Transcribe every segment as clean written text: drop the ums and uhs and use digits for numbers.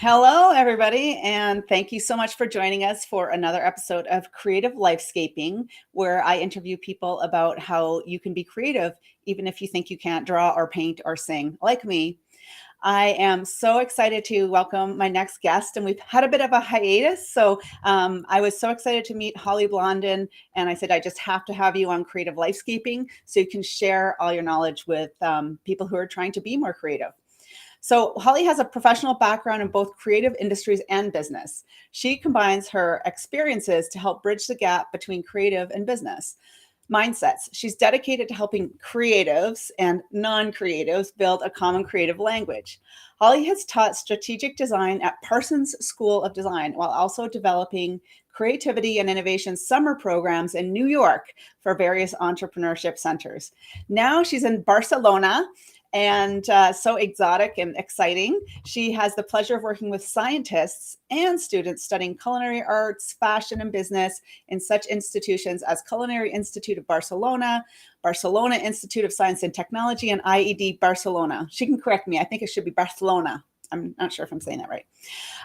Hello, everybody, and thank you so much for joining us for another episode of Creative Lifescaping, where I interview people about how you can be creative even if you think you can't draw or paint or sing, like me. I am so excited to welcome my next guest, and we've had a bit of a hiatus. So I was so excited to meet Holly Blondin, and I said, I just have to have you on Creative Lifescaping so you can share all your knowledge with people who are trying to be more creative. So Holly has a professional background in both creative industries and business. She combines her experiences to help bridge the gap between creative and business mindsets. She's dedicated to helping creatives and non-creatives build a common creative language. Holly has taught strategic design at Parsons School of Design while also developing creativity and innovation summer programs in New York for various entrepreneurship centers. Now she's in Barcelona and so exotic and exciting. She has the pleasure of working with scientists and students studying culinary arts, fashion, and business in such institutions as Culinary Institute of Barcelona, Barcelona Institute of Science and Technology, and IED Barcelona. She can correct me. I think it should be Barcelona. I'm not sure if I'm saying that right.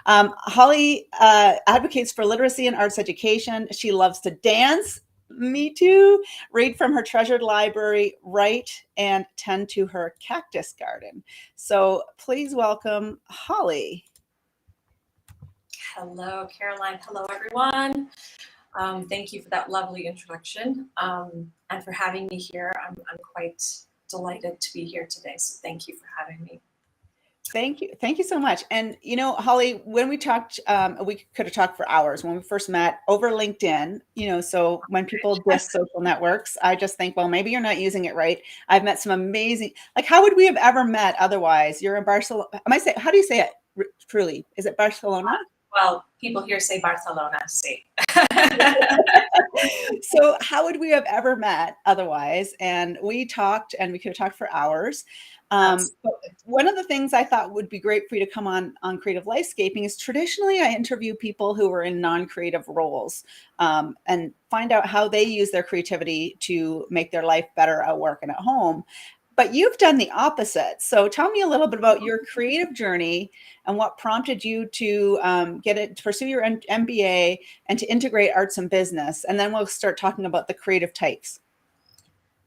Holly advocates for literacy and arts education. She loves to dance. Me too. Read from her treasured library, write, and tend to her cactus garden. So please welcome Holly. Hello, Caroline. Hello, everyone. Thank you for that lovely introduction and for having me here. I'm quite delighted to be here today. So thank you for having me. Thank you. Thank you so much. And, you know, Holly, when we talked, we could have talked for hours when we first met over LinkedIn, so when people diss social networks, I just think, well, maybe you're not using it right. I've met some amazing, like, how would we have ever met otherwise? You're in Barcelona. How do you say it truly? Is it Barcelona? Well, people here say Barcelona, see. So how would we have ever met otherwise? And we talked and we could have talked for hours. But one of the things I thought would be great for you to come on Creative Lifescaping is traditionally I interview people who are in non-creative roles and find out how they use their creativity to make their life better at work and at home. But you've done the opposite. So tell me a little bit about your creative journey and what prompted you to pursue your MBA and to integrate arts and business. And then we'll start talking about the creative types.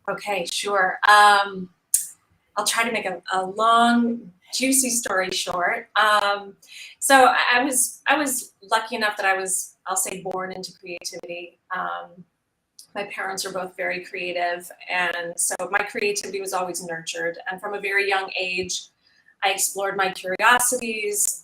Okay, sure. I'll try to make a long, juicy story short. So I was lucky enough that I'll say, born into creativity. My parents are both very creative, and so my creativity was always nurtured. And from a very young age, I explored my curiosities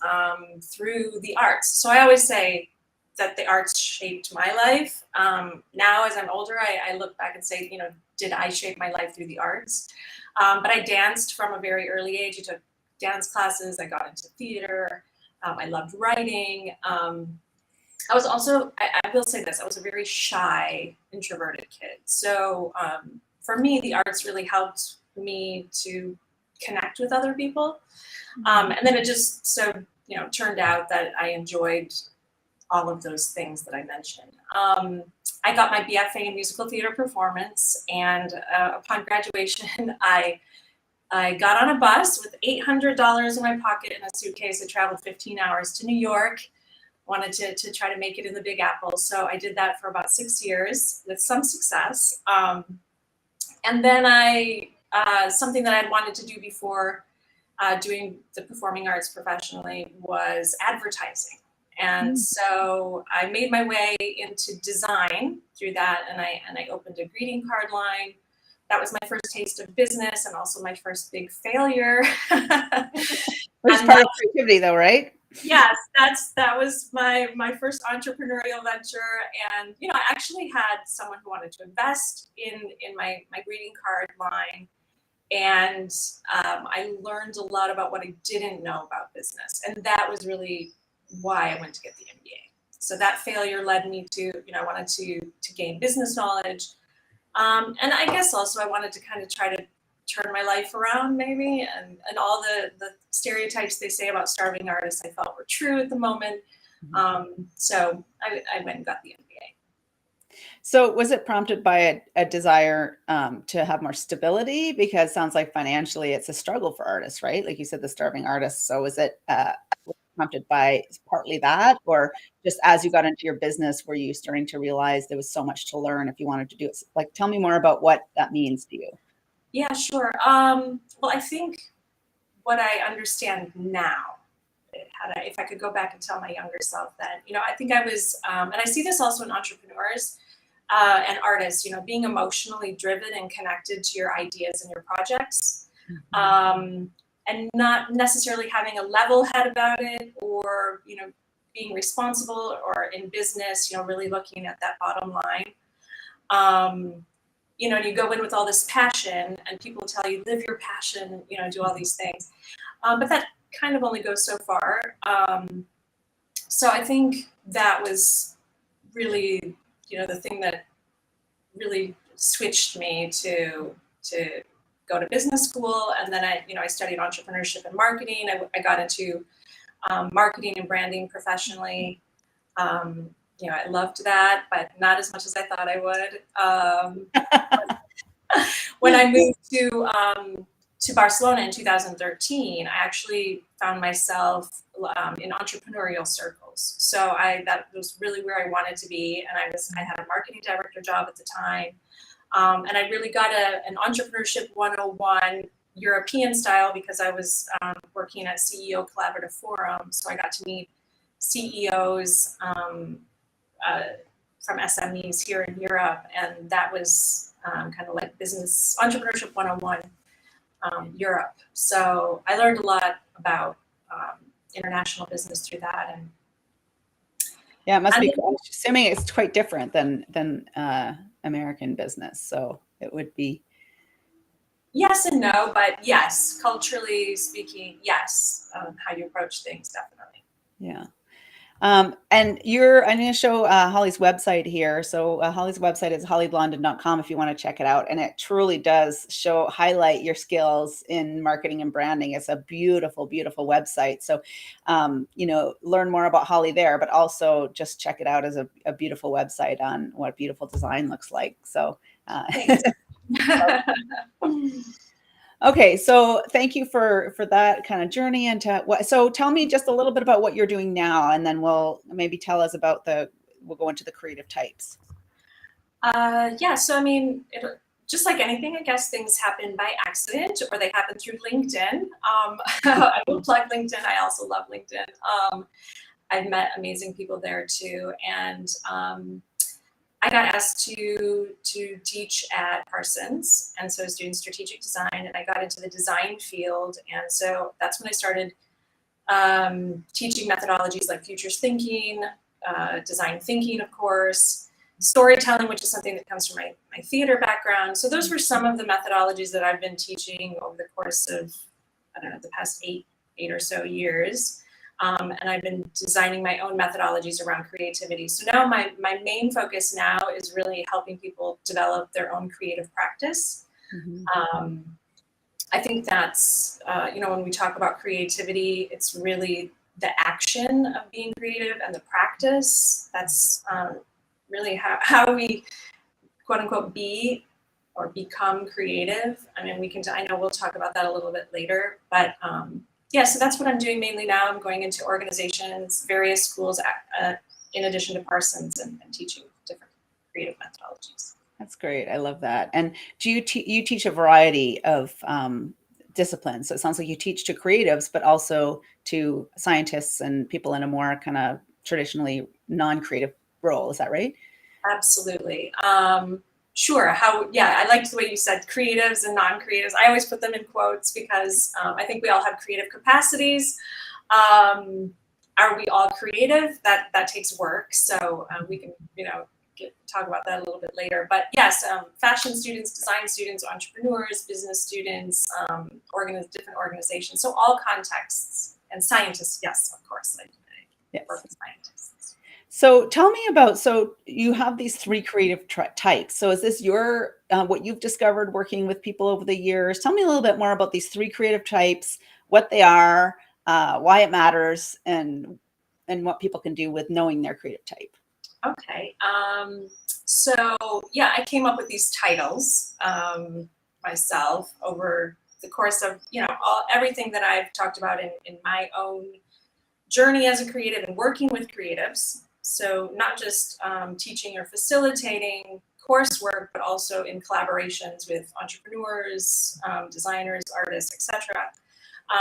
through the arts. So I always say that the arts shaped my life. Now, as I'm older, I look back and say, did I shape my life through the arts? But I danced from a very early age. I took dance classes. I got into theater. I loved writing. I was also, I will say this, I was a very shy, introverted kid. So for me, the arts really helped me to connect with other people. And then it just turned out that I enjoyed all of those things that I mentioned. I got my BFA in musical theater performance, and upon graduation, I got on a bus with $800 in my pocket and a suitcase. I traveled 15 hours to New York. Wanted to try to make it in the Big Apple. So I did that for about 6 years with some success. And then something that I'd wanted to do before doing the performing arts professionally was advertising. And so I made my way into design through that, and I opened a greeting card line. That was my first taste of business and also my first big failure. Which part of creativity though, right? Yes, that was my first entrepreneurial venture. And, I actually had someone who wanted to invest in my greeting card line. And I learned a lot about what I didn't know about business. And that was really why I went to get the MBA. So that failure led me to, I wanted to gain business knowledge. And I guess also I wanted to kind of try to turn my life around maybe, and all the stereotypes they say about starving artists I felt were true at the moment. So I went and got the MBA. So was it prompted by a desire to have more stability? Because it sounds like financially it's a struggle for artists, right? Like you said, the starving artists. So is it prompted by partly that, or just as you got into your business, were you starting to realize there was so much to learn if you wanted to do it? Like, tell me more about what that means to you. Yeah, sure. Well, I think what I understand now, if I could go back and tell my younger self then, I think I was, and I see this also in entrepreneurs and artists, being emotionally driven and connected to your ideas and your projects, and not necessarily having a level head about it, or, being responsible, or in business, really looking at that bottom line. You go in with all this passion, and people tell you, live your passion, do all these things. But that kind of only goes so far. So I think that was really, the thing that really switched me to go to business school. And then I studied entrepreneurship and marketing. I got into marketing and branding professionally. I loved that, but not as much as I thought I would. When I moved to Barcelona in 2013, I actually found myself in entrepreneurial circles. So that was really where I wanted to be, and I had a marketing director job at the time, and I really got an entrepreneurship 101 European style, because I was working at CEO Collaborative Forum, so I got to meet CEOs from SMEs here in Europe, and that was kind of like business entrepreneurship 101 Europe. So I learned a lot about international business through that. And yeah, it must be. I'm assuming it's quite different than American business, so it would be. Yes and no, but yes, culturally speaking, yes, how you approach things, definitely. Yeah. And I'm going to show Holly's website here. So Holly's website is hollyblondin.com if you want to check it out. And it truly does highlight your skills in marketing and branding. It's a beautiful, beautiful website. So, learn more about Holly there, but also just check it out as a beautiful website on what beautiful design looks like. So, okay, so thank you for that kind of journey into what. So tell me just a little bit about what you're doing now, and then we'll maybe tell us about we'll go into the creative types. Yeah, so I mean, just like anything, I guess things happen by accident, or they happen through LinkedIn. I will plug LinkedIn. I also love LinkedIn. I've met amazing people there too, and I got asked to teach at Parsons, and so I was doing strategic design, and I got into the design field, and so that's when I started teaching methodologies like futures thinking, design thinking, of course, storytelling, which is something that comes from my theater background. So those were some of the methodologies that I've been teaching over the course of, I don't know, the past eight or so years. And I've been designing my own methodologies around creativity. So now my main focus now is really helping people develop their own creative practice. Mm-hmm. I think that's, when we talk about creativity, it's really the action of being creative and the practice. That's really how we, quote unquote, be or become creative. I mean, I know we'll talk about that a little bit later, but yeah, so that's what I'm doing mainly now. I'm going into organizations, various schools, in addition to Parsons, and teaching different creative methodologies. That's great. I love that. And do you teach a variety of disciplines? So it sounds like you teach to creatives, but also to scientists and people in a more kind of traditionally non-creative role. Is that right? Absolutely. Sure. I liked the way you said creatives and non-creatives. I always put them in quotes because I think we all have creative capacities. Are we all creative? That takes work. So we can, talk about that a little bit later. But yes, fashion students, design students, entrepreneurs, business students, different organizations. So all contexts, and scientists. Yes, of course. I work with scientists. So tell me about, so you have these three creative types. So is this what you've discovered working with people over the years? Tell me a little bit more about these three creative types, what they are, why it matters, and what people can do with knowing their creative type. Okay. So yeah, I came up with these titles myself over the course of, everything that I've talked about in my own journey as a creative and working with creatives. So not just teaching or facilitating coursework, but also in collaborations with entrepreneurs, designers, artists, etc.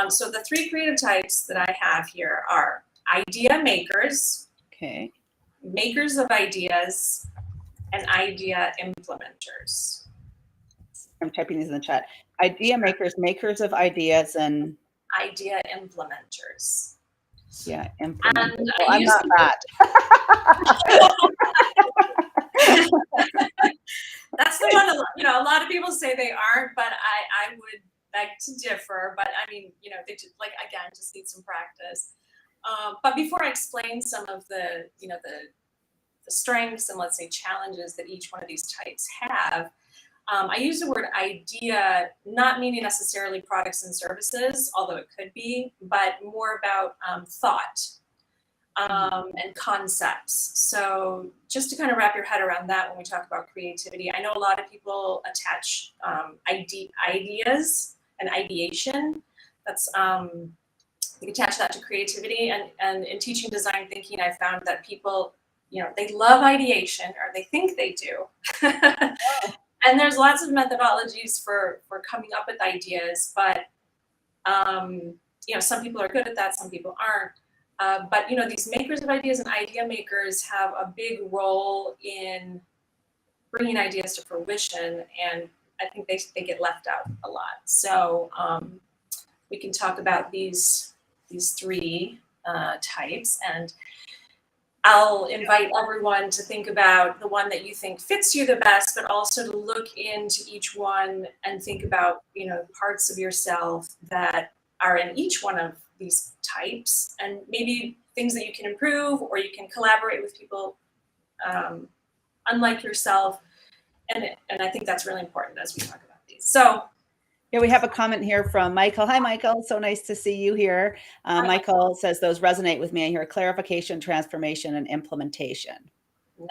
So the three creative types that I have here are idea makers, Okay. makers of ideas, and idea implementers. I'm typing these in the chat. Idea makers, makers of ideas, and Idea implementers. yeah, implementers. And Well, I I'm use not that. That's the one, you know, a lot of people say they aren't, but I would beg to differ. But I mean, you know, they just, like, again, just need some practice. But before I explain some of the, you know, the strengths and, let's say, challenges that each one of these types have, I use the word idea, not meaning necessarily products and services, although it could be, but more about thought and concepts. So just to kind of wrap your head around that when we talk about creativity, I know a lot of people attach ideas and ideation. That's you attach that to creativity, and in teaching design thinking, I found that people, you know, they love ideation, or they think they do. And there's lots of methodologies for coming up with ideas, but you know, some people are good at that, some people aren't. But you know, these makers of ideas and idea makers have a big role in bringing ideas to fruition, and I think they get left out a lot. So we can talk about these three types, and I'll invite everyone to think about the one that you think fits you the best, but also to look into each one and think about, you know, parts of yourself that are in each one of these types, and maybe things that you can improve, or you can collaborate with people unlike yourself. And I think that's really important as we talk about these. So Yeah, we have a comment here from Michael. Hi, Michael. So nice to see you here. Michael says those resonate with me. I hear clarification, transformation, and implementation.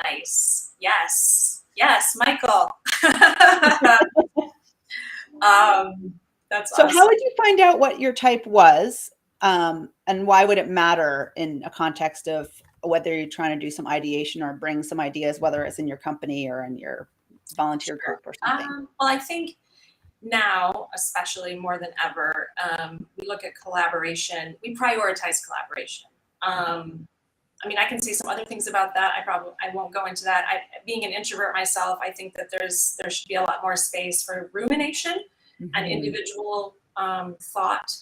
Nice. Yes. Yes, Michael. That's so awesome. How would you find out what your type was? And why would it matter in a context of whether you're trying to do some ideation or bring some ideas, whether it's in your company or in your volunteer group or something? Well, I think now, especially more than ever, we look at collaboration. We prioritize collaboration. I mean, I can say some other things about that. I won't go into that. Being an introvert myself, I think that there should be a lot more space for rumination and individual thought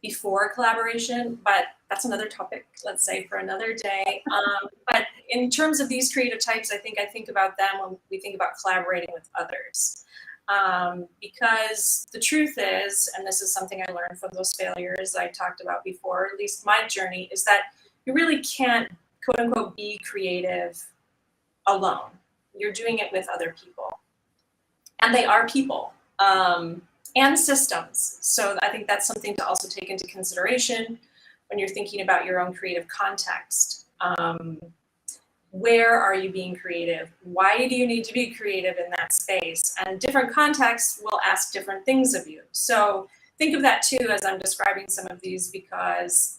before collaboration. But that's another topic, let's say, for another day. But in terms of these creative types, I think about them when we think about collaborating with others. Because the truth is, and this is something I learned from those failures I talked about before, at least my journey, is that you really can't, quote unquote, be creative alone. You're doing it with other people. And they are people and systems. So I think that's something to also take into consideration when you're thinking about your own creative context. Where are you being creative? Why do you need to be creative in that space? And different contexts will ask different things of you. So think of that too as I'm describing some of these, because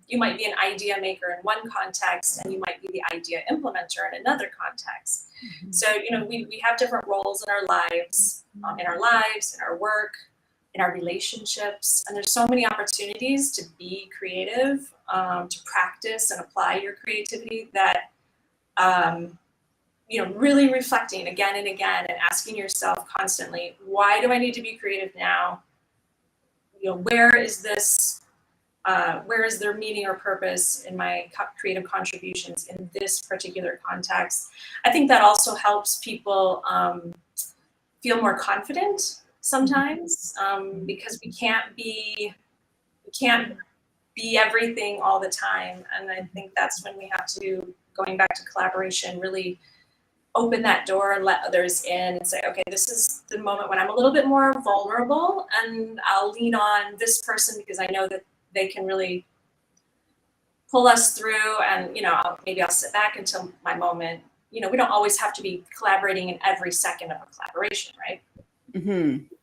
you might be an idea maker in one context and you might be the idea implementer in another context. So, you know, we have different roles in our lives, in our work, in our relationships, and there's so many opportunities to be creative, to practice and apply your creativity, that you know, really reflecting again and again and asking yourself constantly, why do I need to be creative now? You know, where is there meaning or purpose in my creative contributions in this particular context? I think that also helps people feel more confident sometimes, because we can't be everything all the time. And I think that's when we have to, going back to collaboration, really open that door and let others in and say, okay, this is the moment when I'm a little bit more vulnerable, and I'll lean on this person because I know that they can really pull us through. And, you know, maybe I'll sit back until my moment. You know, we don't always have to be collaborating in every second of a collaboration, right?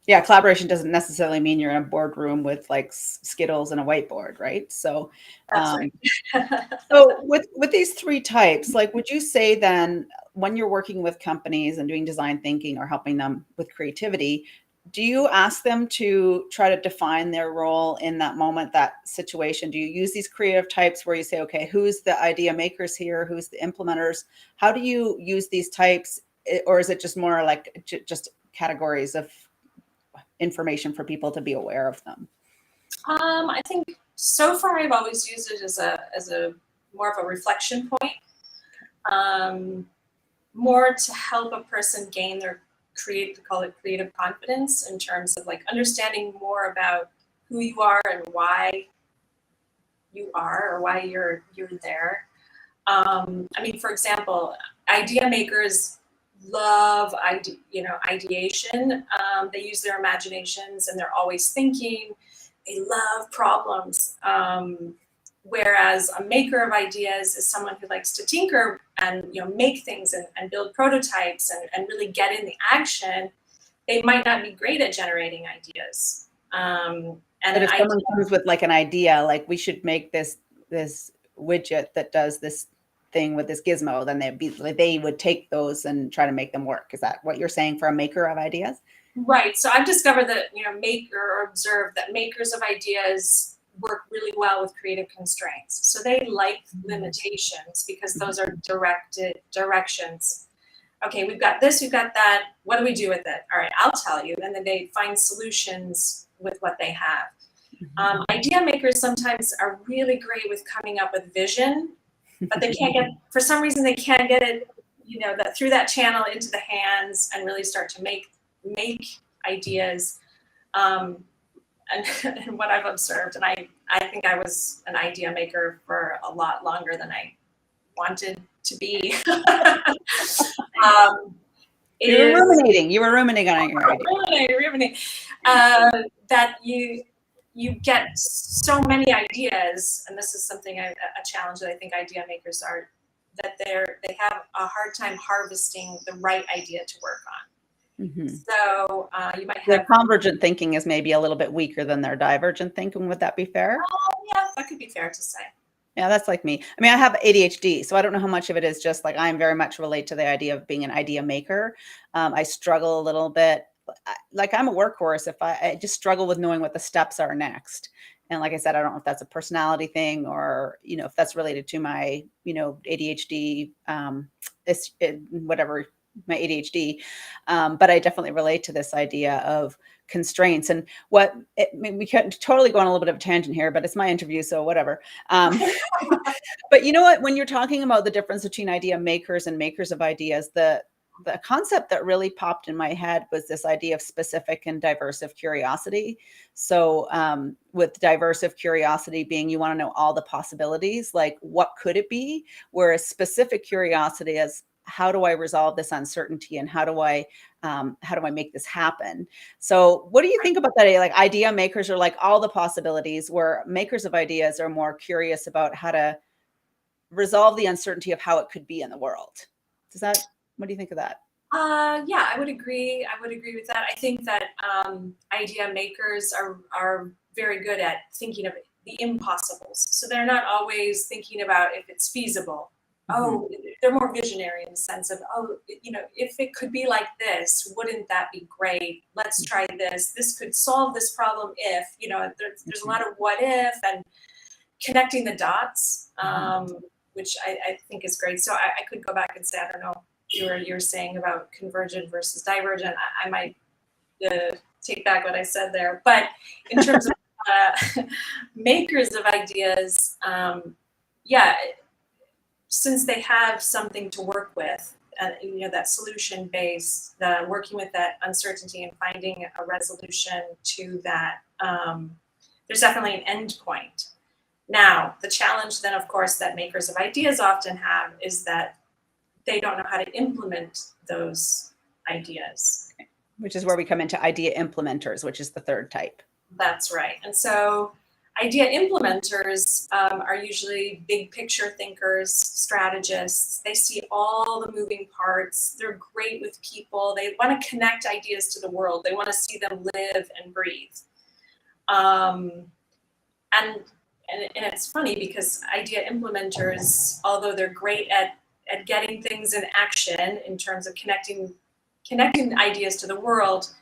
Yeah, collaboration doesn't necessarily mean you're in a boardroom with like Skittles and a whiteboard, right? So, That's um, right. so with these three types, like, would you say then when you're working with companies and doing design thinking or helping them with creativity, do you ask them to try to define their role in that moment, that situation? Do you use these creative types where you say, okay, who's the idea makers here? Who's the implementers? How do you use these types? Or is it just more like just categories of information for people to be aware of them? I think so far I've always used it as a more of a reflection point, um, more to help a person gain their call it creative confidence in terms of like understanding more about who you are and why you are or why you're there. I mean, for example, idea makers love ideation. They use their imaginations and they're always thinking. They love problems. Whereas a maker of ideas is someone who likes to tinker and make things and build prototypes and really get in the action. They might not be great at generating ideas. And But an if idea, someone comes with like an idea, like we should make this widget that does this thing with this gizmo, then they would take those and try to make them work. Is that what you're saying for a maker of ideas? right. So I've discovered that, maker or observed that makers of ideas work really well with creative constraints. So they like limitations because those are directed directions. Okay, we've got this, we've got that. What do we do with it? All right, I'll tell you. And then they find solutions with what they have. Idea makers sometimes are really great with coming up with vision, but they can't get, for some reason, they can't get it, that through that channel into the hands and really start to make ideas. And, and what I've observed, and I think I was an idea maker for a lot longer than I wanted to be. You were ruminating. You were ruminating on your idea. Ruminating. That you get so many ideas, and this is something a challenge that I think idea makers are, that they have a hard time harvesting the right idea to work on. So you might have their convergent thinking is maybe a little bit weaker than their divergent thinking. Would that be fair? Yeah, that could be fair to say. Yeah, that's like me. I mean, I have ADHD, so I don't know how much of it is just like I'm very much relate to the idea of being an idea maker. I struggle a little bit. Like I'm a workhorse. If I just struggle with knowing what the steps are next. And like I said, I don't know if that's a personality thing or, if that's related to my, ADHD, whatever, my ADHD. But I definitely relate to this idea of constraints and we could totally go on a little bit of a tangent here, but it's my interview, so whatever. But you know what, when you're talking about the difference between idea makers and makers of ideas, the concept that really popped in my head was this idea of specific and diversive curiosity. So with diversive curiosity being you want to know all the possibilities, like what could it be, whereas specific curiosity is how do I resolve this uncertainty and how do I make this happen? So what do you think about that? Like idea makers are like all the possibilities, where makers of ideas are more curious about how to resolve the uncertainty of how it could be in the world. What do you think of that? Yeah, I would agree. I would agree with that. I think that idea makers are very good at thinking of the impossibles. So they're not always thinking about if it's feasible. Oh, they're more visionary in the sense of, if it could be like this, wouldn't that be great? Let's try this. This could solve this problem if, there's a lot of what if and connecting the dots, which I think is great. So I could go back and say, I don't know, you're saying about convergent versus divergent. I might take back what I said there. But in terms of makers of ideas, since they have something to work with, that solution based, working with that uncertainty and finding a resolution to that, there's definitely an end point. Now, the challenge then, of course, that makers of ideas often have is that they don't know how to implement those ideas. Which is where we come into idea implementers, which is the third type. That's right. And so Idea implementers are usually big picture thinkers, strategists. They see all the moving parts. They're great with people. They want to connect ideas to the world. They want to see them live and breathe. And it's funny because idea implementers, although they're great at getting things in action in terms of connecting ideas to the world,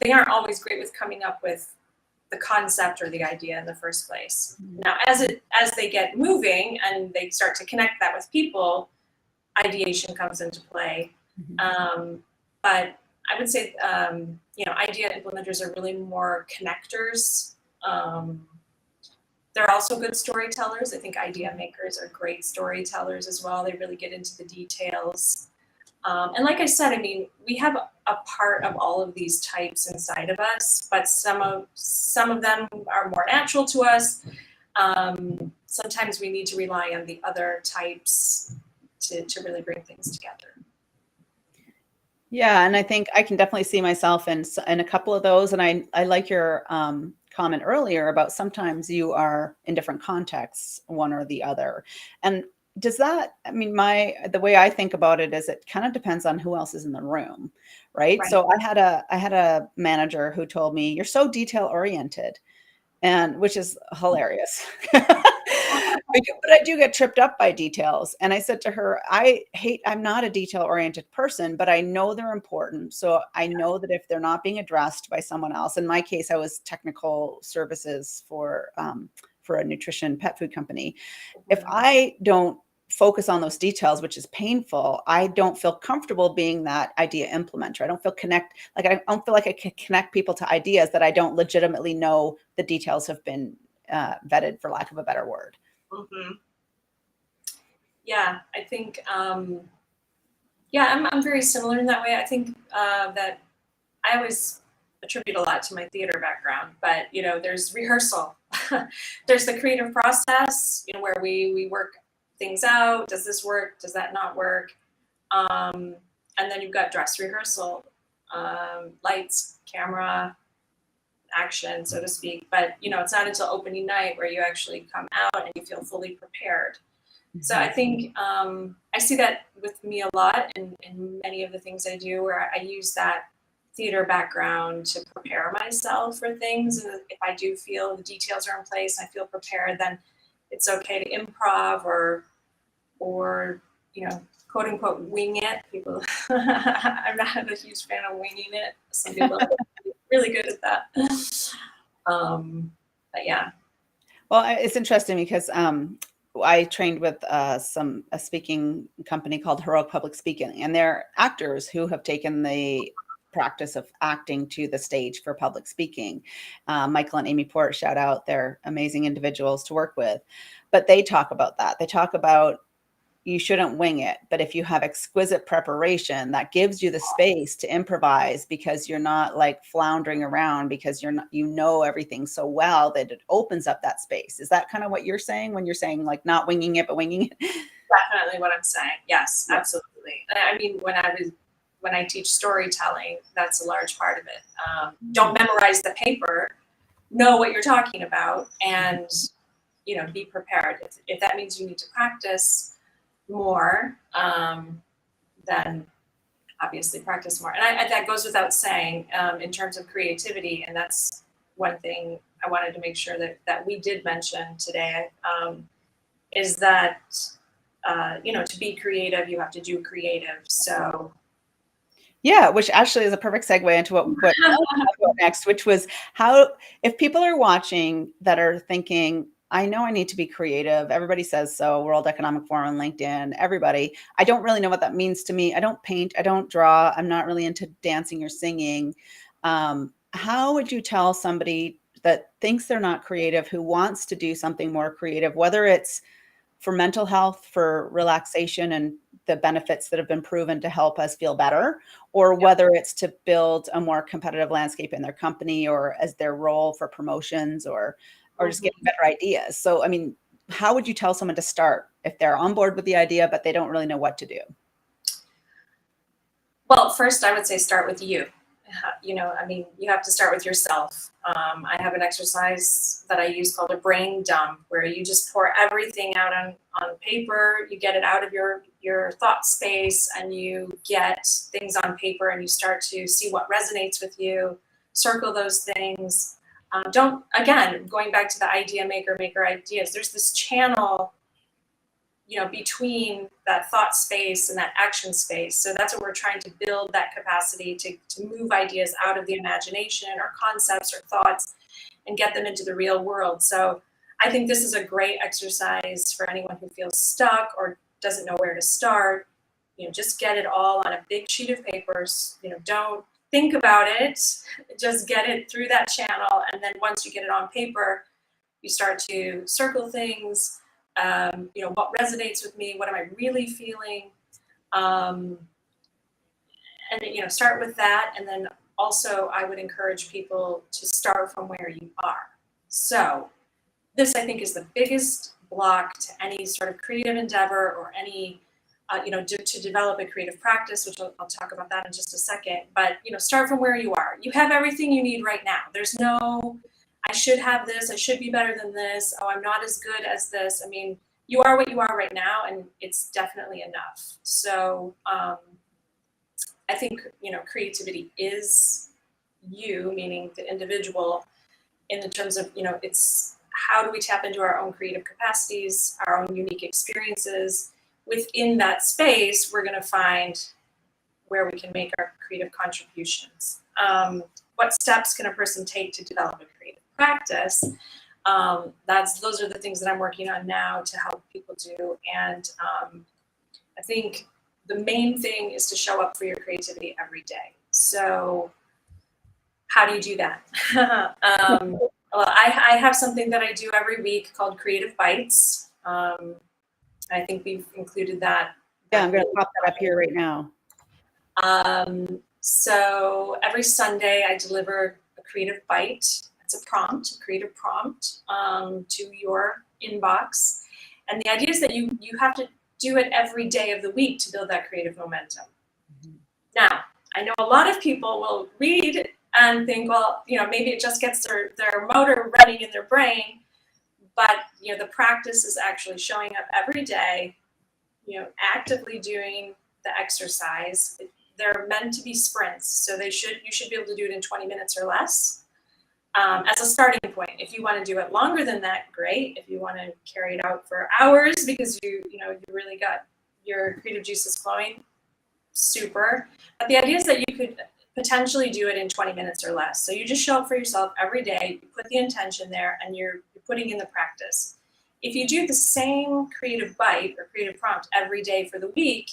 they aren't always great with coming up with the concept or the idea in the first place. Now, as they get moving and they start to connect that with people, ideation comes into play. But I would say, idea implementers are really more connectors. They're also good storytellers. I think idea makers are great storytellers as well. They really get into the details. And like I said, I mean, we have a part of all of these types inside of us, but some of them are more natural to us. Sometimes we need to rely on the other types to really bring things together. Yeah, and I think I can definitely see myself in a couple of those. And I like your comment earlier about sometimes you are in different contexts, one or the other. And does that, I mean, the way I think about it is it kind of depends on who else is in the room, right? So I had a manager who told me, "You're so detail oriented," and which is hilarious. But I do get tripped up by details. And I said to her, I'm not a detail oriented person, but I know they're important. So I know that if they're not being addressed by someone else, in my case, I was technical services for a nutrition pet food company. If I don't focus on those details, which is painful, I don't feel comfortable being that idea implementer. I don't feel I don't feel like I can connect people to ideas that I don't legitimately know the details have been vetted, for lack of a better word. Yeah, I think, I'm very similar in that way. I think that I always attribute a lot to my theater background, but there's rehearsal. There's the creative process, where we work things out. Does this work? Does that not work? And then you've got dress rehearsal, lights, camera, action, so to speak. But it's not until opening night where you actually come out and you feel fully prepared. So I think I see that with me a lot in many of the things I do, where I use that theater background to prepare myself for things. And if I do feel the details are in place and I feel prepared, then it's okay to improv or quote unquote wing it. People, I'm not a huge fan of winging it. Some people are really good at that. But yeah. Well, it's interesting because I trained with a speaking company called Heroic Public Speaking, and they're actors who have taken the practice of acting to the stage for public speaking. Michael and Amy Port, shout out, they're amazing individuals to work with. But they talk about that. They talk about you shouldn't wing it, but if you have exquisite preparation, that gives you the space to improvise because you're not like floundering around because you're not, everything so well that it opens up that space. Is that kind of what you're saying when you're saying like not winging it, but winging it? Definitely what I'm saying. Yes, absolutely. I mean, when I teach storytelling, that's a large part of it. Don't memorize the paper, know what you're talking about, and be prepared. If that means you need to practice more, then obviously practice more. And that goes without saying in terms of creativity. And that's one thing I wanted to make sure that we did mention today, is that, to be creative, you have to do creative. So yeah, which actually is a perfect segue into what I want to go next, which was if people are watching that are thinking, I know I need to be creative. Everybody says so. World Economic Forum, LinkedIn, everybody. I don't really know what that means to me. I don't paint. I don't draw. I'm not really into dancing or singing. How would you tell somebody that thinks they're not creative, who wants to do something more creative, whether it's for mental health, for relaxation and the benefits that have been proven to help us feel better, or whether it's to build a more competitive landscape in their company or as their role for promotions or just getting better ideas. So, I mean, how would you tell someone to start if they're on board with the idea, but they don't really know what to do? Well, first I would say start with you. I mean, you have to start with yourself. I have an exercise that I use called a brain dump, where you just pour everything out on paper, you get it out of your thought space, and you get things on paper, and you start to see what resonates with you, circle those things. Going back to the idea maker ideas, there's this channel, between that thought space and that action space. So that's what we're trying to build, that capacity to move ideas out of the imagination or concepts or thoughts and get them into the real world. So I think this is a great exercise for anyone who feels stuck or doesn't know where to start. Just get it all on a big sheet of paper. Don't think about it, just get it through that channel. And then once you get it on paper, you start to circle things. What resonates with me, what am I really feeling, and start with that. And then also I would encourage people to start from where you are. So this, I think, is the biggest block to any sort of creative endeavor or any to develop a creative practice, which I'll talk about that in just a second. But start from where you are. You have everything you need right now. There's no I should have this, I should be better than this, oh, I'm not as good as this. I mean, you are what you are right now, and it's definitely enough. So I think, creativity is you, meaning the individual, in the terms of, it's how do we tap into our own creative capacities, our own unique experiences. Within that space, we're going to find where we can make our creative contributions. What steps can a person take to develop a creative practice? Those are the things that I'm working on now to help people do. And I think the main thing is to show up for your creativity every day. So how do you do that? Well, I have something that I do every week called Creative Bites. I think we've included that. Yeah, I'm going to pop that up here right now. So every Sunday I deliver a creative bite. It's a creative prompt to your inbox. And the idea is that you have to do it every day of the week to build that creative momentum. Mm-hmm. Now, I know a lot of people will read and think, well, maybe it just gets their motor running in their brain. But, the practice is actually showing up every day, actively doing the exercise. They're meant to be sprints, so you should be able to do it in 20 minutes or less as a starting point. If you want to do it longer than that, great. If you want to carry it out for hours because you really got your creative juices flowing, super. But the idea is that you could potentially do it in 20 minutes or less. So you just show up for yourself every day, you put the intention there, and you're putting in the practice. If you do the same creative bite or creative prompt every day for the week,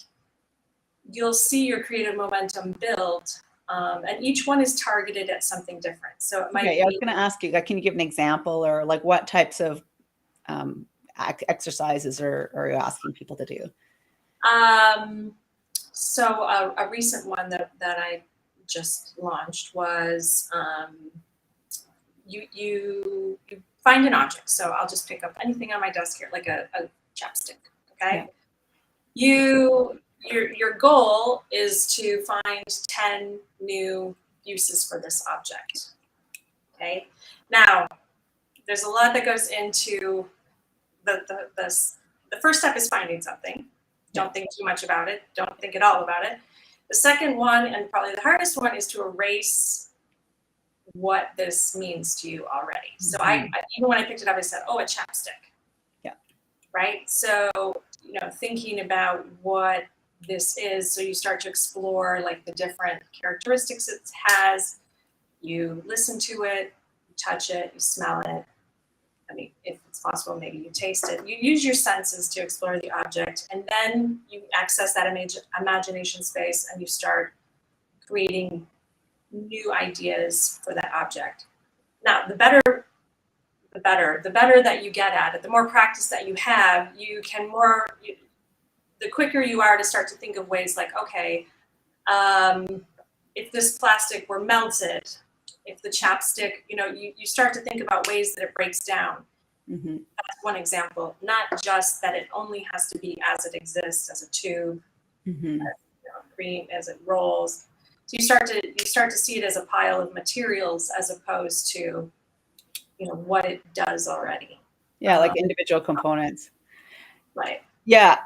you'll see your creative momentum build, and each one is targeted at something different. So it might be. I was going to ask you, can you give an example, or like what types of exercises are you asking people to do? So a recent one that I just launched was you find an object. So I'll just pick up anything on my desk here, like a chapstick. Okay. Yeah. Your goal is to find 10 new uses for this object. Okay. Now, there's a lot that goes into the first step is finding something. Don't think too much about it. Don't think at all about it. The second one, and probably the hardest one, is to erase what this means to you already. So I even when I picked it up, I said, oh, a chapstick. Yeah. Right. So, thinking about what this is. So you start to explore like the different characteristics it has. You listen to it, you touch it, you smell it. I mean, if it's possible, maybe you taste it. You use your senses to explore the object, and then you access that imagination space and you start creating new ideas for that object. Now, the better that you get at it, the more practice that you have, the quicker you are to start to think of ways like, okay, if this plastic were melted, if the chapstick, you start to think about ways that it breaks down. Mm-hmm. That's one example. Not just that it only has to be as it exists, as a tube, mm-hmm. As it rolls. So you start to see it as a pile of materials as opposed to, what it does already. Yeah, like individual components. Right. Yeah.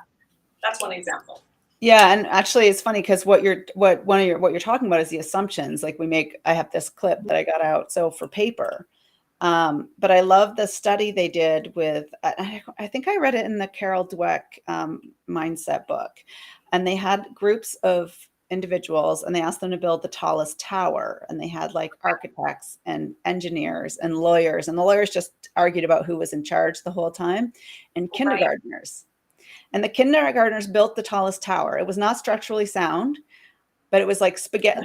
That's one example. Yeah, and actually it's funny because what you're talking about is the assumptions. Like I have this clip that I got out so for paper. But I love the study they did with, I think I read it in the Carol Dweck mindset book. And they had groups of individuals and they asked them to build the tallest tower. And they had like architects and engineers and lawyers. And the lawyers just argued about who was in charge the whole time, and kindergartners. And the kindergartners built the tallest tower. It was not structurally sound, but it was like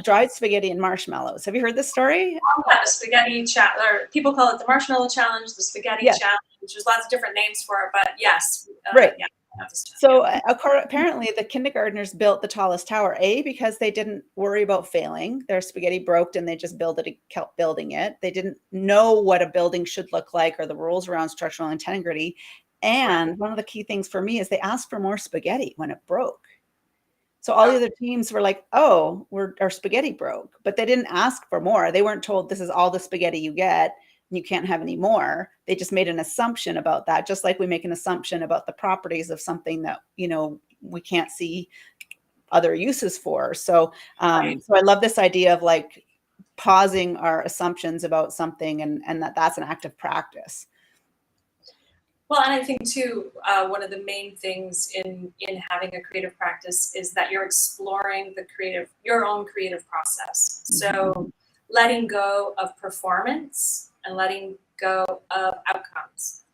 dried spaghetti and marshmallows. Have you heard this story? The spaghetti challenge, or people call it the marshmallow challenge, the spaghetti challenge. There's lots of different names for it, but yes. Right. Yeah. So apparently the kindergartners built the tallest tower, because they didn't worry about failing. Their spaghetti broke and they just kept building it. They didn't know what a building should look like or the rules around structural integrity. And one of the key things for me is they asked for more spaghetti when it broke. So all the other teams were like, oh, our spaghetti broke, but they didn't ask for more. They weren't told this is all the spaghetti you get and you can't have any more. They just made an assumption about that, just like we make an assumption about the properties of something that, we can't see other uses for. So, so I love this idea of like pausing our assumptions about something and that's an active practice. Well, and I think too, one of the main things in having a creative practice is that you're exploring your own creative process. So letting go of performance and letting go of outcomes.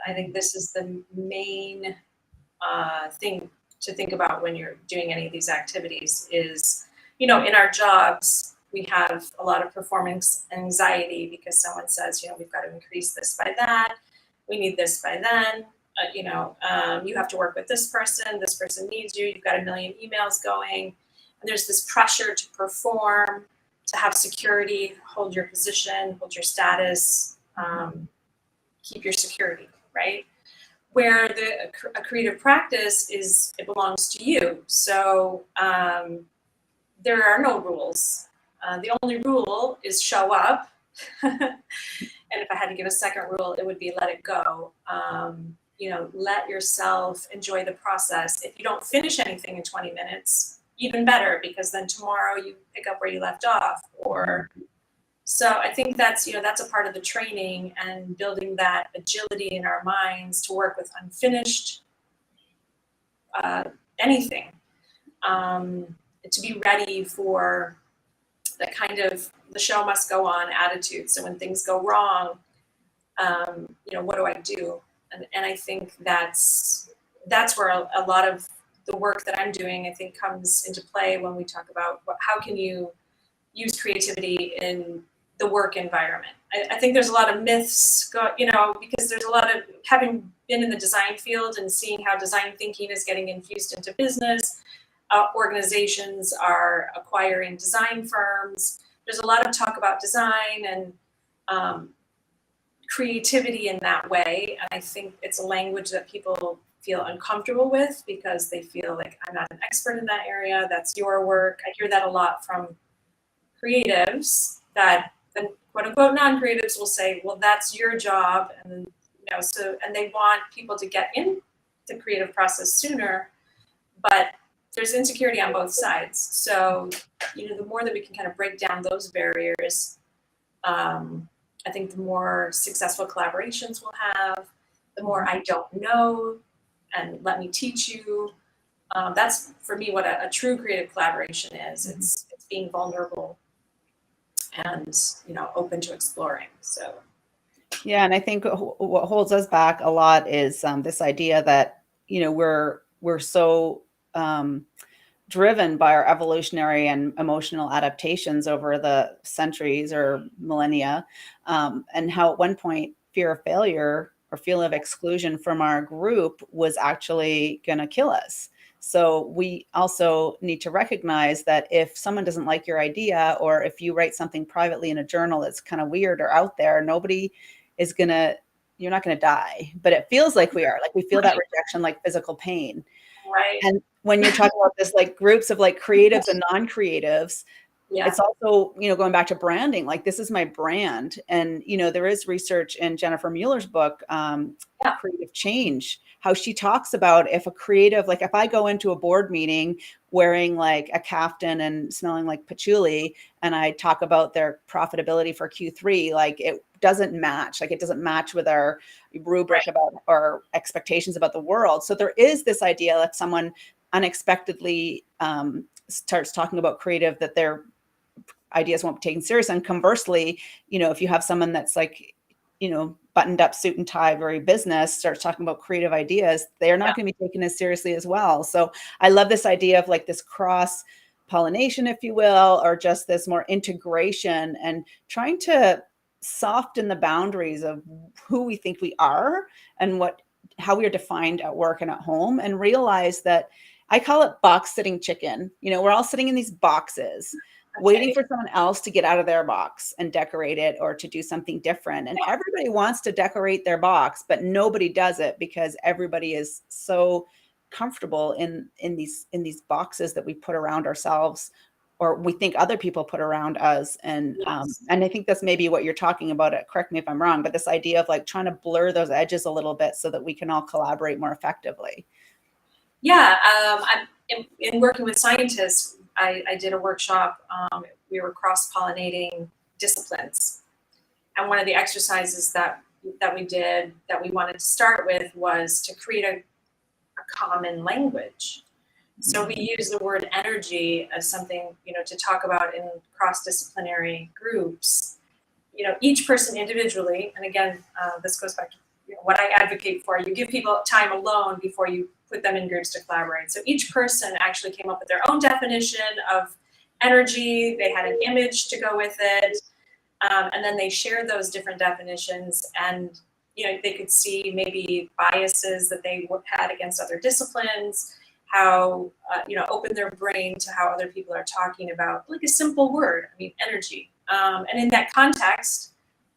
I think this is the main thing to think about when you're doing any of these activities is, in our jobs, we have a lot of performance anxiety because someone says, we've got to increase this by that. We need this by then, you have to work with this person needs you, you've got a million emails going. And there's this pressure to perform, to have security, hold your position, hold your status, keep your security, right? Where a creative practice it belongs to you. So there are no rules. The only rule is show up. And if I had to give a second rule, it would be let it go. Let yourself enjoy the process. If you don't finish anything in 20 minutes, even better, because then tomorrow you pick up where you left off. So I think that's a part of the training and building that agility in our minds to work with unfinished anything, to be ready for that kind of the show must go on attitude. So when things go wrong, what do I do? And I think that's where a lot of the work that I'm doing, I think, comes into play when we talk about how can you use creativity in the work environment. I think there's a lot of myths, because there's a lot of, having been in the design field and seeing how design thinking is getting infused into business, organizations are acquiring design firms. There's a lot of talk about design and creativity in that way. And I think it's a language that people feel uncomfortable with because they feel like, I'm not an expert in that area. That's your work. I hear that a lot from creatives that the quote unquote non-creatives will say, well, that's your job. And and they want people to get in the creative process sooner, but there's insecurity on both sides. So, the more that we can kind of break down those barriers, I think the more successful collaborations we'll have, the more I don't know, and let me teach you. That's for me what a true creative collaboration is. It's being vulnerable and open to exploring. So yeah, and I think what holds us back a lot is this idea that we're so driven by our evolutionary and emotional adaptations over the centuries or millennia, and how at one point fear of failure or feeling of exclusion from our group was actually going to kill us. So we also need to recognize that if someone doesn't like your idea, or if you write something privately in a journal that's kind of weird or out there, you're not going to die, but it feels like we are. Like we feel that rejection, like physical pain. Right. And when you're talking about this, like groups of like creatives and non-creatives, Yeah. it's also, going back to branding, like this is my brand. And, there is research in Jennifer Mueller's book, Yeah. Creative Change, how she talks about if a creative, like if I go into a board meeting wearing like a caftan and smelling like patchouli, and I talk about their profitability for Q3, like it doesn't match, like it doesn't match with our rubric about our expectations about the world. So there is this idea that someone unexpectedly starts talking about creative, that their ideas won't be taken serious. And conversely, if you have someone that's like, buttoned up suit and tie, very business, starts talking about creative ideas, they're not going to be taken as seriously as well. So I love this idea of like this cross pollination, if you will, or just this more integration, and trying to soften the boundaries of who we think we are and how we are defined at work and at home, and realize that I call it box sitting chicken. We're all sitting in these boxes, waiting for someone else to get out of their box and decorate it, or to do something different. And everybody wants to decorate their box, but nobody does it because everybody is so comfortable in these boxes that we put around ourselves, or we think other people put around us. And and I think that's maybe what you're talking about. Correct me if I'm wrong, but this idea of like trying to blur those edges a little bit so that we can all collaborate more effectively. Yeah, in working with scientists, I did a workshop. We were cross-pollinating disciplines, and one of the exercises that we did, that we wanted to start with, was to create a common language. So we use the word energy as something, to talk about in cross-disciplinary groups. Each person individually, and again, this goes back to what I advocate for. You give people time alone before you put them in groups to collaborate. So each person actually came up with their own definition of energy. They had an image to go with it. And then they shared those different definitions, and they could see maybe biases that they had against other disciplines, how open their brain to how other people are talking about like a simple word, energy. And in that context,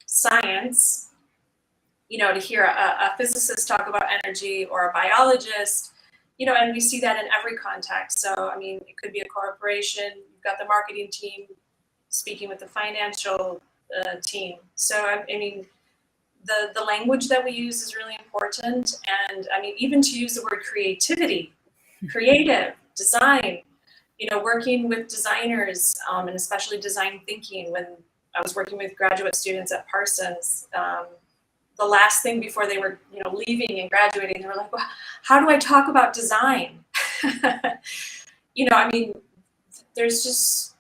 science, to hear a physicist talk about energy, or a biologist, and we see that in every context. So, it could be a corporation, you've got the marketing team speaking with the financial team. So, the language that we use is really important. And even to use the word creativity, creative, design, working with designers, and especially design thinking. When I was working with graduate students at Parsons, the last thing before they were, leaving and graduating, they were like, well, how do I talk about design? There's just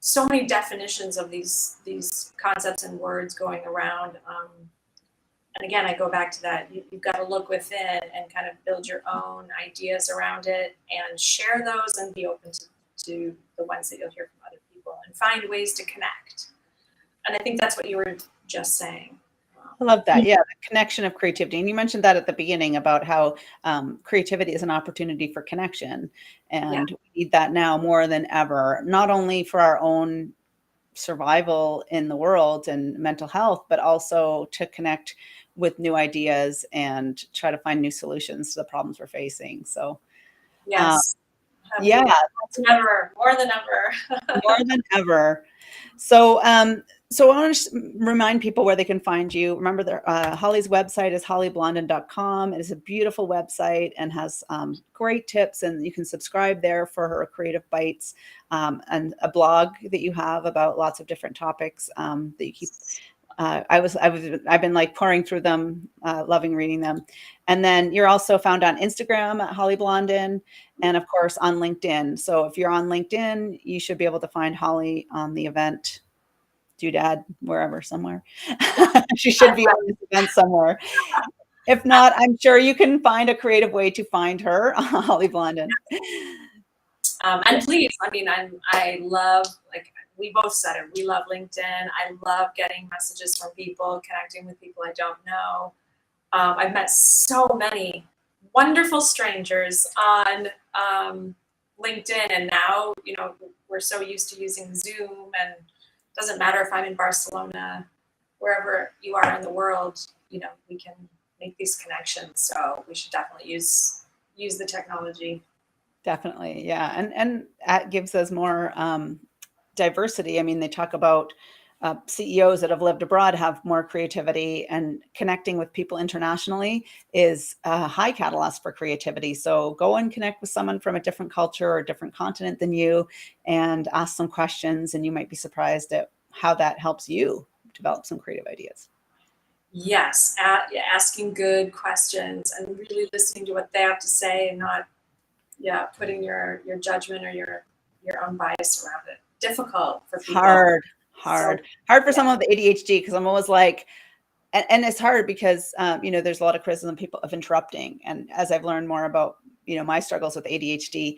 so many definitions of these concepts and words going around. And again, I go back to that. You've got to look within and kind of build your own ideas around it, and share those, and be open to the ones that you'll hear from other people, and find ways to connect. And I think that's what you were just saying. I love that. Yeah, the connection of creativity. And you mentioned that at the beginning about how creativity is an opportunity for connection. And we need that now more than ever, not only for our own survival in the world and mental health, but also to connect with new ideas and try to find new solutions to the problems we're facing. So, yes. Yeah, more than ever. More than ever. So, so I want to remind people where they can find you. Remember, Holly's website is hollyblondin.com. It is a beautiful website and has great tips, and you can subscribe there for her Creative Bites, and a blog that you have about lots of different topics that you keep. I've been like pouring through them, loving reading them. And then you're also found on Instagram at Holly Blondin, and of course on LinkedIn. So if you're on LinkedIn, you should be able to find Holly on the event doodad, wherever, somewhere. She should be on this event somewhere. If not, I'm sure you can find a creative way to find her, Holly Blondin. And please, I love, like we both said it, we love LinkedIn. I love getting messages from people, connecting with people I don't know. I've met so many wonderful strangers on LinkedIn, and now, we're so used to using Zoom, and it doesn't matter if I'm in Barcelona, wherever you are in the world, we can make these connections. So we should definitely use the technology. Definitely. Yeah. And that gives us more diversity. I mean, they talk about CEOs that have lived abroad have more creativity, and connecting with people internationally is a high catalyst for creativity. So go and connect with someone from a different culture or a different continent than you and ask some questions, and you might be surprised at how that helps you develop some creative ideas. Yes, asking good questions and really listening to what they have to say, and not putting your judgment or your own bias around it. Difficult for people. Hard for someone with ADHD, because I'm always like, and it's hard because there's a lot of criticism people of interrupting, and as I've learned more about my struggles with ADHD,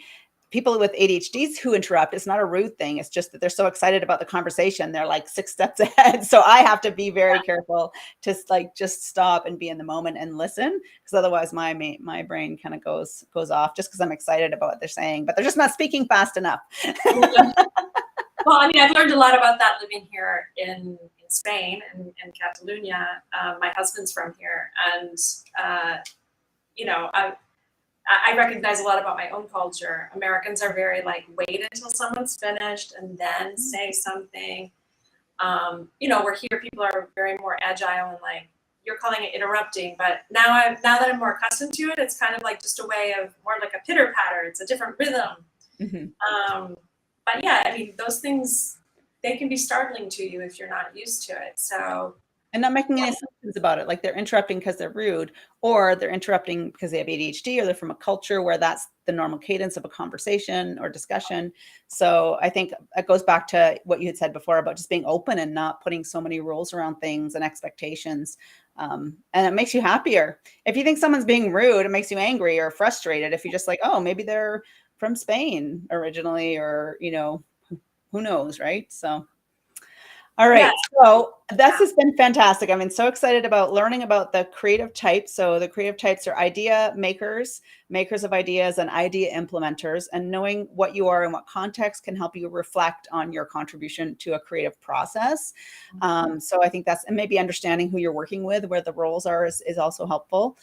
people with ADHDs who interrupt, it's not a rude thing. It's just that they're so excited about the conversation. They're like 6 steps ahead. So I have to be very careful to just stop and be in the moment and listen, because otherwise my brain kind of goes off just because I'm excited about what they're saying, but they're just not speaking fast enough. Well, I mean, I've learned a lot about that living here in Spain and in Catalonia. My husband's from here, and I recognize a lot about my own culture. Americans are very like, wait until someone's finished and then say something. Where here people are very more agile and like, you're calling it interrupting, but now that I'm more accustomed to it, it's kind of like just a way of more like a pitter patter. It's a different rhythm. Mm-hmm. But yeah, I mean, those things, they can be startling to you if you're not used to it. So. And not making any assumptions about it, like they're interrupting because they're rude, or they're interrupting because they have ADHD, or they're from a culture where that's the normal cadence of a conversation or discussion. So I think it goes back to what you had said before about just being open and not putting so many rules around things and expectations. And it makes you happier. If you think someone's being rude, it makes you angry or frustrated. If you're just like, oh, maybe they're from Spain originally, or, who knows, right? So. All right. Yeah. So this has been fantastic. I've been so excited about learning about the creative types. So the creative types are idea makers, makers of ideas, and idea implementers. And knowing what you are and what context can help you reflect on your contribution to a creative process. So I think and maybe understanding who you're working with, where the roles are, is also helpful.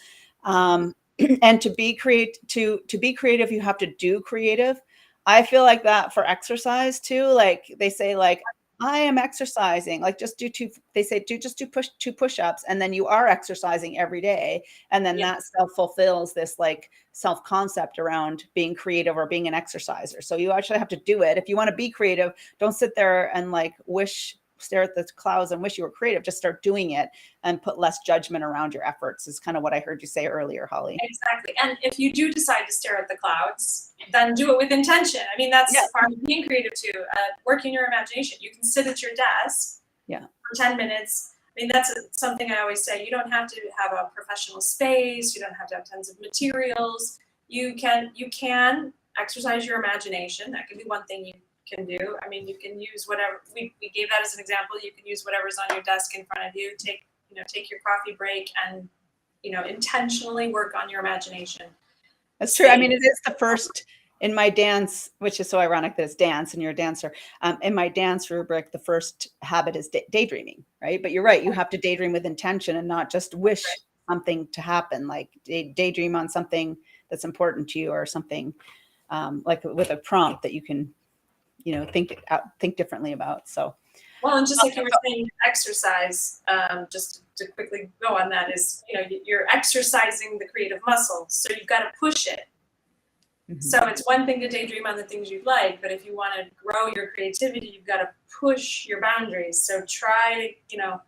And to be creative, you have to do creative. I feel like that for exercise too. Like they say, like, I am exercising, like just do 2 push-ups, and then you are exercising every day. And then that self-fulfills this like self-concept around being creative or being an exerciser. So you actually have to do it. If you want to be creative, don't sit there and like stare at the clouds and wish you were creative. Just start doing it and put less judgment around your efforts, is kind of what I heard you say earlier, Holly. Exactly. And if you do decide to stare at the clouds, then do it with intention. I mean, that's part of being creative too. Working your imagination. You can sit at your desk for 10 minutes. I mean, that's something I always say. You don't have to have a professional space. You don't have to have tons of materials. You can exercise your imagination. That can be one thing you can do. I mean, you can use whatever, we gave that as an example. You can use whatever's on your desk in front of you. Take your coffee break and, intentionally work on your imagination. That's true. I mean, it is the first in my dance, which is so ironic that it's dance and you're a dancer. In my dance rubric, the first habit is daydreaming, right? But you're right. You have to daydream with intention and not just wish something to happen. Like daydream on something that's important to you, or something like with a prompt that you can, think differently about. So. Well, and just like you were saying, exercise, just to quickly go on that, is, you're exercising the creative muscle. So you've got to push it. Mm-hmm. So it's one thing to daydream on the things you like, but if you want to grow your creativity, you've got to push your boundaries. So try to,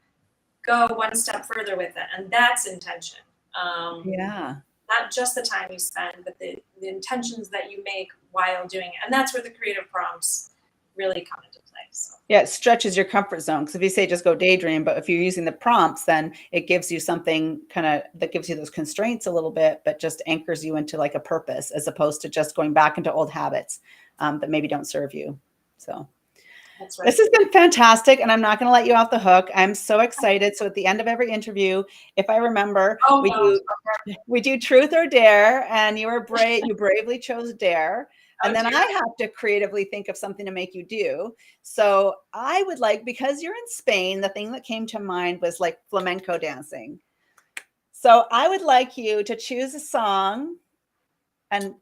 go one step further with it. And that's intention. Not just the time you spend, but the intentions that you make while doing it. And that's where the creative prompts really come into play. So. Yeah, it stretches your comfort zone. Because if you say just go daydream, but if you're using the prompts, then it gives you something that gives you those constraints a little bit, but just anchors you into like a purpose, as opposed to just going back into old habits that maybe don't serve you. So that's right. This has been fantastic, and I'm not going to let you off the hook. I'm so excited. So at the end of every interview, if I remember, we do truth or dare, and you bravely chose dare. And then I have to creatively think of something to make you do. So I would like, because you're in Spain, the thing that came to mind was like flamenco dancing. So I would like you to choose a song and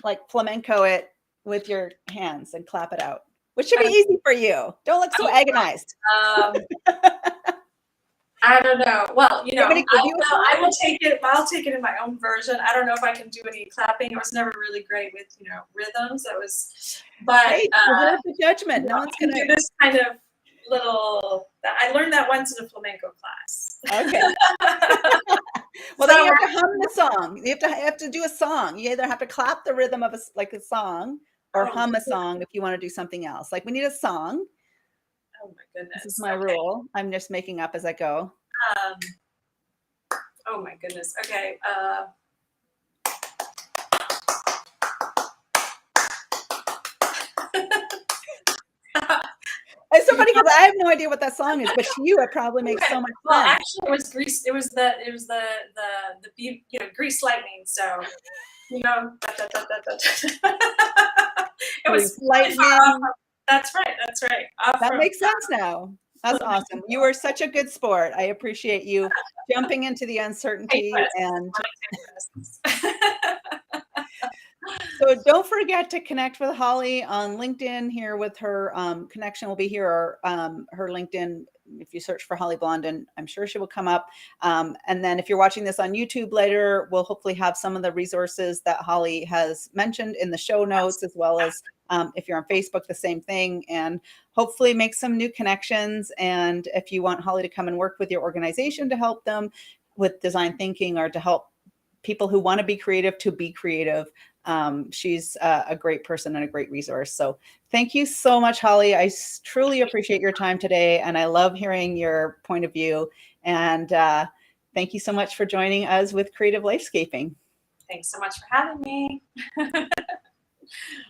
like flamenco it with your hands and clap it out. Which should be easy for you. Don't look so agonized. I don't know. Well, you know, I will take it. I'll take it in my own version. I don't know if I can do any clapping. I was never really great with, you know, rhythms. But hey, reserve the judgment. No one's gonna do this kind of little. I learned that once in a flamenco class. Okay. Well, then you have to hum the song. You have to do a song. You either have to clap the rhythm of a song, or hum a song if you want to do something else. Like we need a song. Oh my goodness. This is my rule. I'm just making up as I go. Oh my goodness. Okay. It's so funny because I have no idea what that song is, but to you it probably makes so much sense. Well, actually, it was Grease. It was the you know, Grease Lightning. So, you know, it was lightning. That's right. That makes sense now. That's awesome. You are such a good sport. I appreciate you jumping into the uncertainty and. So don't forget to connect with Holly on LinkedIn. Here with her connection will be here, or her LinkedIn. If you search for Holly Blondin, I'm sure she will come up. And then if you're watching this on YouTube later, we'll hopefully have some of the resources that Holly has mentioned in the show notes, as well as if you're on Facebook, the same thing, and hopefully make some new connections. And if you want Holly to come and work with your organization to help them with design thinking, or to help people who want to be creative to be creative, she's a great person and a great resource. So thank you so much, Holly. I truly appreciate your time today, and I love hearing your point of view. And thank you so much for joining us with Creative Lifescaping. Thanks so much for having me.